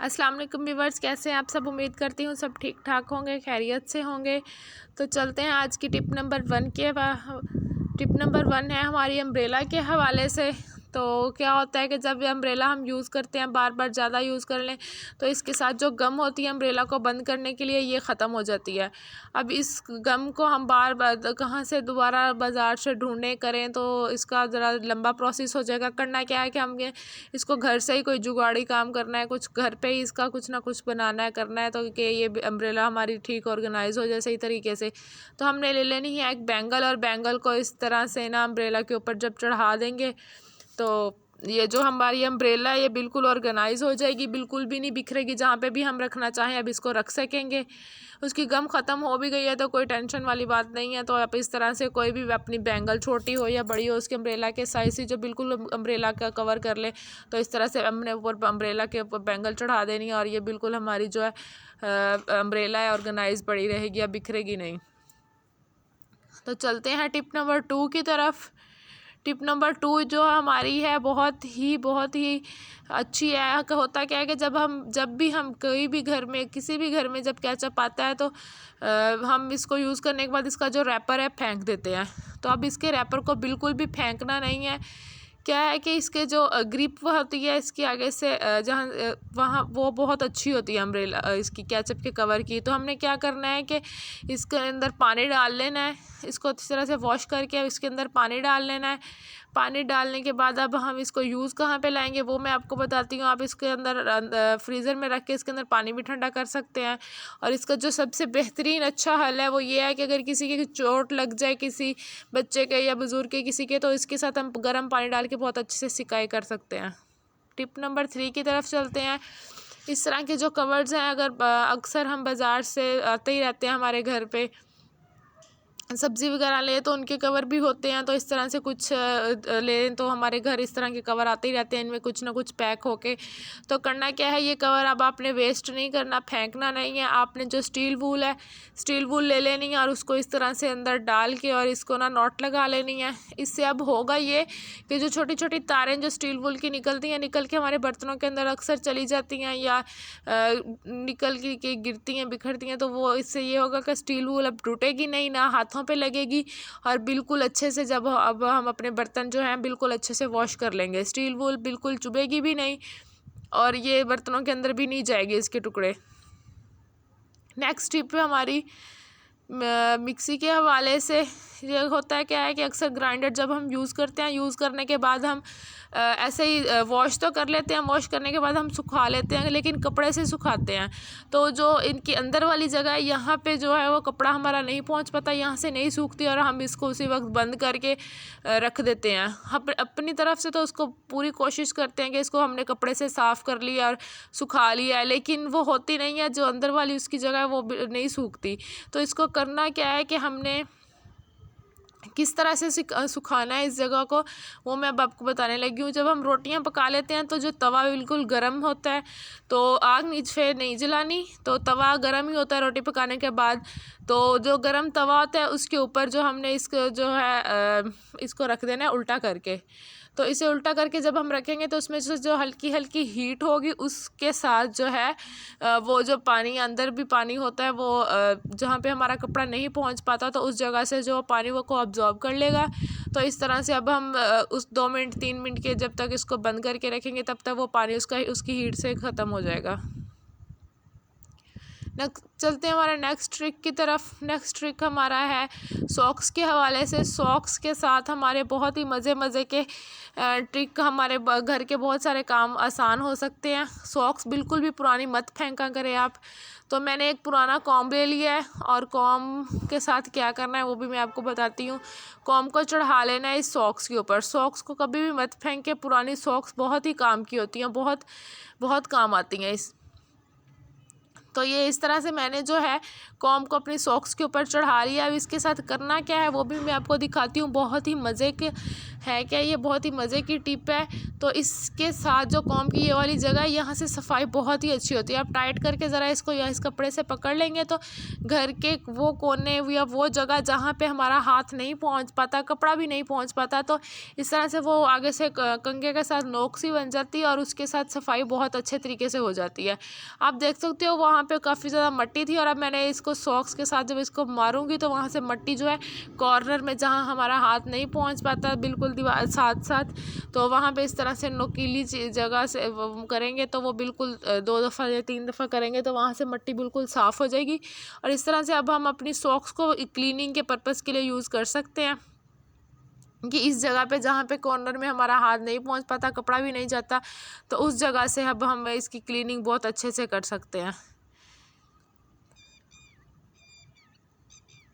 अस्सलाम वालेकुम व्यूअर्स, कैसे हैं आप सब। उम्मीद करती हूँ सब ठीक ठाक होंगे, खैरियत से होंगे। तो चलते हैं आज की टिप नंबर 1 के टिप नंबर 1 है हमारी अम्ब्रेला के हवाले से। तो क्या होता है कि जब अम्ब्रेला हम यूज़ करते हैं, बार बार ज़्यादा यूज़ कर लें, तो इसके साथ जो गम होती है अम्ब्रेला को बंद करने के लिए, ये ख़त्म हो जाती है। अब इस गम को हम बार बार कहाँ से दोबारा बाज़ार से ढूंढने करें, तो इसका ज़रा लंबा प्रोसेस हो जाएगा। करना क्या है कि हमें इसको घर से ही कोई जुगाड़ी काम करना है, कुछ घर पे ही इसका कुछ ना कुछ बनाना है, करना है, तो कि ये अम्ब्रेला हमारी ठीक ऑर्गेनाइज हो जाए सही तरीके से। तो हमने ले लेनी है एक बैंगल, और बैंगल को इस तरह से ना अम्ब्रेला के ऊपर जब चढ़ा देंगे, तो ये जो हमारी अम्ब्रेला है ये बिल्कुल ऑर्गेनाइज हो जाएगी, बिल्कुल भी नहीं बिखरेगी। जहाँ पे भी हम रखना चाहें अब इसको रख सकेंगे। उसकी गम ख़त्म हो भी गई है तो कोई टेंशन वाली बात नहीं है। तो आप इस तरह से कोई भी अपनी बैंगल छोटी हो या बड़ी हो, उसके अम्ब्रेला के साइज से जो बिल्कुल अम्ब्रेला का कवर कर ले, तो इस तरह से हमने ऊपर अम्ब्रेला के ऊपर बैंगल चढ़ा देनी है, और ये बिल्कुल हमारी जो है अम्ब्रेला है ऑर्गेनाइज पड़ी रहेगी, या बिखरेगी नहीं। तो चलते हैं टिप नंबर 2 की तरफ। टिप नंबर 2 जो हमारी है बहुत ही अच्छी है। होता क्या है कि जब भी हम कोई भी घर में, किसी भी घर में जब केचप आता है, तो हम इसको यूज़ करने के बाद इसका जो रैपर है फेंक देते हैं। तो अब इसके रैपर को बिल्कुल भी फेंकना नहीं है। क्या है कि इसके जो ग्रिप होती है इसकी आगे से जहाँ वहाँ वो बहुत अच्छी होती है अम्ब्रेला इसकी केचप के कवर की। तो हमने क्या करना है कि इसके अंदर पानी डाल लेना है, इसको अच्छी तरह से वॉश करके इसके अंदर पानी डाल लेना है। पानी डालने के बाद अब हम इसको यूज़ कहाँ पे लाएंगे वो मैं आपको बताती हूँ। आप इसके अंदर फ्रीज़र में रख के इसके अंदर पानी भी ठंडा कर सकते हैं। और इसका जो सबसे बेहतरीन अच्छा हल है वो ये है कि अगर किसी की चोट लग जाए, किसी बच्चे के या बुज़ुर्ग के किसी के, तो इसके साथ हम गर्म पानी डाल के बहुत अच्छे से सिकाई कर सकते हैं। टिप नंबर 3 की तरफ चलते हैं। इस तरह के जो कवर्स हैं, अगर अक्सर हम बाज़ार से आते ही रहते हैं, हमारे घर पे सब्ज़ी वगैरह ले तो उनके कवर भी होते हैं। तो इस तरह से कुछ लें तो हमारे घर इस तरह के कवर आते ही रहते हैं, इनमें कुछ ना कुछ पैक होके। तो करना क्या है, ये कवर अब आपने वेस्ट नहीं करना, फेंकना नहीं है। आपने जो स्टील वूल है, स्टील वूल ले लेनी है, और उसको इस तरह से अंदर डाल के और इसको ना नॉट लगा लेनी है। इससे अब होगा ये कि जो छोटी छोटी तारें जो स्टील वूल की निकलती हैं, निकल के हमारे बर्तनों के अंदर अक्सर चली जाती हैं, या निकल के गिरती हैं, बिखरती हैं, तो वो इससे ये होगा कि स्टील वूल अब टूटेगी नहीं, ना हाथों पे लगेगी, और बिल्कुल अच्छे से जब अब हम अपने बर्तन जो हैं बिल्कुल अच्छे से वॉश कर लेंगे। स्टील वूल बिल्कुल चुभेगी भी नहीं, और ये बर्तनों के अंदर भी नहीं जाएगी इसके टुकड़े। नेक्स्ट टिप है हमारी मिक्सी के हवाले से। ये होता है क्या है कि अक्सर ग्राइंडर जब हम यूज़ करते हैं, यूज़ करने के बाद हम ऐसे ही वॉश तो कर लेते हैं, वॉश करने के बाद हम सुखा लेते हैं, लेकिन कपड़े से सुखाते हैं। तो जो इनकी अंदर वाली जगह है, यहाँ पे जो है वो कपड़ा हमारा नहीं पहुँच पाता, यहाँ से नहीं सूखती, और हम इसको उसी वक्त बंद करके रख देते हैं। हम अपनी तरफ से तो उसको पूरी कोशिश करते हैं कि इसको हमने कपड़े से साफ़ कर लिया और सुखा लिया है, लेकिन वो होती नहीं है, जो अंदर वाली उसकी जगह है वो नहीं सूखती। तो इसको करना क्या है कि हमने किस तरह से सुखाना है इस जगह को, वो मैं अब आपको बताने लगी हूँ। जब हम रोटियां पका लेते हैं तो जो तवा बिल्कुल गर्म होता है, तो आग नीचे नहीं जलानी, तो तवा गर्म ही होता है रोटी पकाने के बाद। तो जो गर्म तवा होता है उसके ऊपर जो हमने इसको जो है इसको रख देना है उल्टा करके। तो इसे उल्टा करके जब हम रखेंगे तो उसमें से जो हल्की हल्की हीट होगी, उसके साथ जो है वो जो पानी, अंदर भी पानी होता है, वो जहाँ पे हमारा कपड़ा नहीं पहुँच पाता, तो उस जगह से जो पानी वो को अब्जॉर्ब कर लेगा। तो इस तरह से अब हम उस 2 मिनट 3 मिनट के जब तक इसको बंद करके रखेंगे, तब तक वो पानी उसकी हीट से ख़त्म हो जाएगा। चलते हैं हमारे नेक्स्ट ट्रिक की तरफ। नेक्स्ट ट्रिक हमारा है सॉक्स के हवाले से। सॉक्स के साथ हमारे बहुत ही मज़े के ट्रिक, हमारे घर के बहुत सारे काम आसान हो सकते हैं। सॉक्स बिल्कुल भी पुरानी मत फेंका करें आप। तो मैंने एक पुराना कॉम्ब ले लिया है, और कॉम्ब के साथ क्या करना है वो भी मैं आपको बताती हूँ। कॉम्ब को चढ़ा लेना है इस सॉक्स के ऊपर। सॉक्स को कभी भी मत फेंके, पुरानी सॉक्स बहुत ही काम की होती हैं, बहुत बहुत काम आती हैं इस। तो ये इस तरह से मैंने जो है कॉम्ब को अपनी सॉक्स के ऊपर चढ़ा लिया। अब इसके साथ करना क्या है वो भी मैं आपको दिखाती हूँ। बहुत ही मज़े के है क्या, ये बहुत ही मज़े की टिप है। तो इसके साथ जो कॉम्ब की ये वाली जगह है यहाँ से सफाई बहुत ही अच्छी होती है। आप टाइट करके ज़रा इसको या इस कपड़े से पकड़ लेंगे तो घर के वो कोने या वो जगह जहाँ पे हमारा हाथ नहीं पहुँच पाता, कपड़ा भी नहीं पहुँच पाता, तो इस तरह से वो आगे से कंघे के साथ नोक सी बन जाती है और उसके साथ सफाई बहुत अच्छे तरीके से हो जाती है। आप देख सकते हो वहाँ पे काफ़ी ज़्यादा मट्टी थी और अब मैंने इसको सॉक्स के साथ जब इसको मारूंगी तो वहाँ से मट्टी जो है कॉर्नर में जहाँ हमारा हाथ नहीं पहुँच पाता बिल्कुल दीवार साथ साथ, तो वहाँ पे इस तरह से नुकीली जगह से करेंगे तो वो बिल्कुल 2 दफ़ा या 3 दफ़ा करेंगे तो वहाँ से मट्टी बिल्कुल साफ़ हो जाएगी। और इस तरह से अब हम अपनी सॉक्स को क्लीनिंग के पर्पज़ के लिए यूज़ कर सकते हैं कि इस जगह पे जहाँ पे कॉर्नर में हमारा हाथ नहीं पहुँच पाता, कपड़ा भी नहीं जाता, तो उस जगह से अब हम इसकी क्लीनिंग बहुत अच्छे से कर सकते हैं।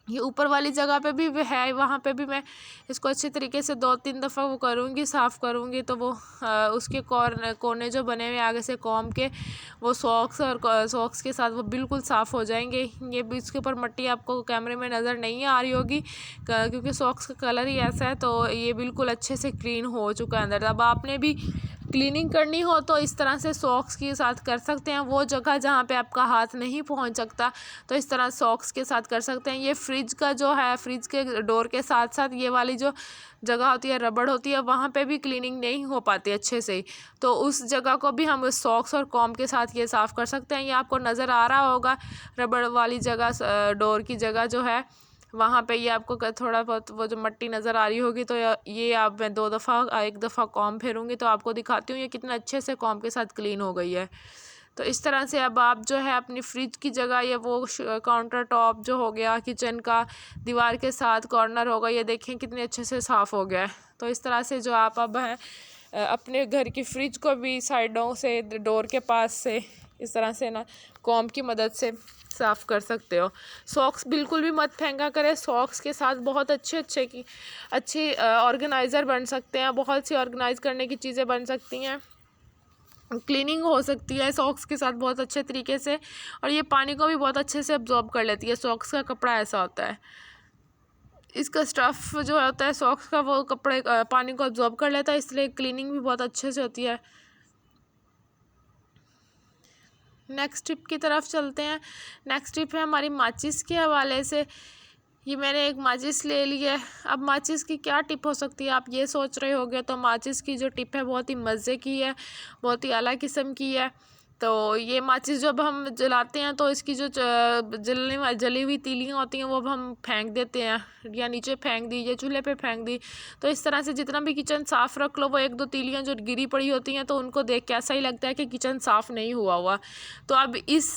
ये ऊपर वाली जगह पे भी है, वहाँ पे भी मैं इसको अच्छे तरीके से 2-3 दफ़ा वो करूँगी, साफ़ करूँगी तो वो उसके कोने जो बने हुए आगे से कॉम्ब के वो सॉक्स और सॉक्स के साथ वो बिल्कुल साफ़ हो जाएंगे। ये भी इसके ऊपर मट्टी आपको कैमरे में नज़र नहीं आ रही होगी क्योंकि सॉक्स का कलर ही ऐसा है, तो ये बिल्कुल अच्छे से क्लीन हो चुका है अंदर। अब आपने भी क्लीनिंग करनी हो तो इस तरह से सॉक्स के साथ कर सकते हैं। वो जगह जहाँ पे आपका हाथ नहीं पहुँच सकता तो इस तरह सॉक्स के साथ कर सकते हैं। ये फ्रिज का जो है, फ्रिज के डोर के साथ साथ ये वाली जो जगह होती है रबड़ होती है वहाँ पे भी क्लीनिंग नहीं हो पाती अच्छे से, तो उस जगह को भी हम सॉक्स और कॉम्ब के साथ ये साफ़ कर सकते हैं। ये आपको नज़र आ रहा होगा रबड़ वाली जगह, डोर की जगह जो है वहाँ पे ये आपको थोड़ा बहुत वो जो मट्टी नज़र आ रही होगी, तो ये आप मैं 2 दफ़ा 1 दफ़ा कॉम्ब फेरूँगी तो आपको दिखाती हूँ ये कितना अच्छे से कॉम्ब के साथ क्लीन हो गई है। तो इस तरह से अब आप जो है अपनी फ्रिज की जगह या वो काउंटर टॉप जो हो गया किचन का दीवार के साथ कॉर्नर होगा, ये देखें कितने अच्छे से साफ़ हो गया है। तो इस तरह से जो आप अब हैं अपने घर की फ्रिज को भी साइडों से डोर के पास से इस तरह से ना कॉम्ब की मदद से साफ़ कर सकते हो। सॉक्स बिल्कुल भी मत फेंका करें, सॉक्स के साथ बहुत अच्छे ऑर्गेनाइज़र बन सकते हैं, बहुत सी ऑर्गेनाइज़ करने की चीज़ें बन सकती हैं, क्लीनिंग हो सकती है सॉक्स के साथ बहुत अच्छे तरीके से, और ये पानी को भी बहुत अच्छे से अब्जॉर्ब कर लेती है। सॉक्स का कपड़ा ऐसा होता है, इसका स्टफ़ जो होता है सॉक्स का वो कपड़े पानी को अब्जॉर्ब कर लेता है, इसलिए क्लीनिंग भी बहुत अच्छे से होती है। नेक्स्ट टिप की तरफ चलते हैं। नेक्स्ट टिप है हमारी माचिस के हवाले से। ये मैंने एक माचिस ले ली है। अब माचिस की क्या टिप हो सकती है आप ये सोच रहे होगे, तो माचिस की जो टिप है बहुत ही मज़े की है, बहुत ही आला किस्म की है। तो ये माचिस जब हम जलाते हैं तो इसकी जो जली हुई तीलियाँ होती हैं वो अब हम फेंक देते हैं, या नीचे फेंक दी या चूल्हे पे फेंक दी। तो इस तरह से जितना भी किचन साफ़ रख लो वो 1-2 तीलियाँ जो गिरी पड़ी होती हैं तो उनको देख के ऐसा ही लगता है कि किचन साफ़ नहीं हुआ। तो अब इस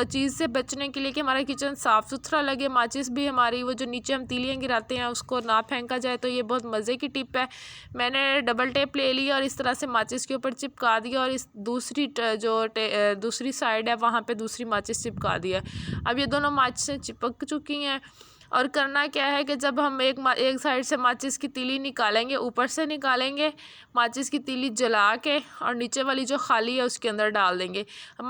चीज़ से बचने के लिए कि हमारा किचन साफ़ सुथरा लगे, माचिस भी हमारी वो जो नीचे हम तीलियाँ गिराते हैं उसको ना फेंका जाए, तो ये बहुत मज़े की टिप है। मैंने डबल टेप ले लिया और इस तरह से माचिस के ऊपर चिपका दिया और इस दूसरी साइड है वहाँ पे दूसरी माचिस चिपका दिया। अब ये दोनों माचिसें चिपक चुकी हैं और करना क्या है कि जब हम एक साइड से माचिस की तीली निकालेंगे, ऊपर से निकालेंगे, माचिस की तीली जला के और नीचे वाली जो खाली है उसके अंदर डाल देंगे। अब